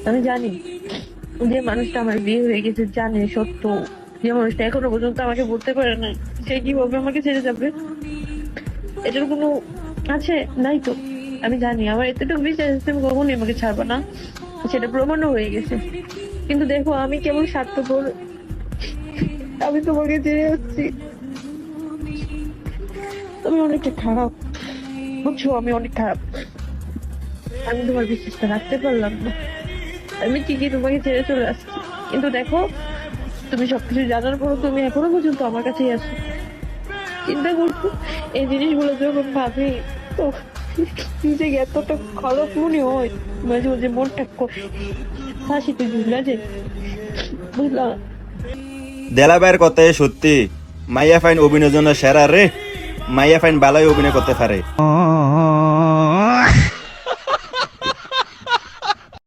আমি জানি যে মানুষটা আমার বিয়ে হয়ে গেছে জানে সত্য, যে মানুষটা এখনো পর্যন্ত আমাকে বলতে পারে না সে কিভাবে আমাকে ছেড়ে যাবে, এটার কোনো আছে নাই তো। আমি জানি আমার এতটুকু বিশ্বাস আছে তুমি কখনোই আমাকে ছাড়বে না, সেটা প্রমাণও হয়ে গেছে। কিন্তু দেখো আমি কেমন স্বার্থপর, আমি তোমাকে ছেড়ে যাচ্ছি। তুমি অনেকটা খারাপ, বুঝছো, আমি অনেক খারাপ। আমি তোমার বিশ্বাসটা রাখতে পারলাম না, আমি ঠিকই তোমাকে ছেড়ে চলে আসছি। কিন্তু দেখো তুমি সবকিছু জানার পরও তুমি এখনো পর্যন্ত আমার কাছেই আসো। চিন্তা করছো এই জিনিসগুলো যখন ভাবি, তো নিজেকে এতটা খারাপ মনে হয়, মাঝে মাঝে মনটা হাসিতে ঝুলা যায়, বুঝলাম। দেলাবাইয়ের কথাই সত্যি, মাইয়া ফাইন অভিনয়ের জন্য সেরা রে। মাইয়া ফাইন ভালোই অভিনয় করতে পারে।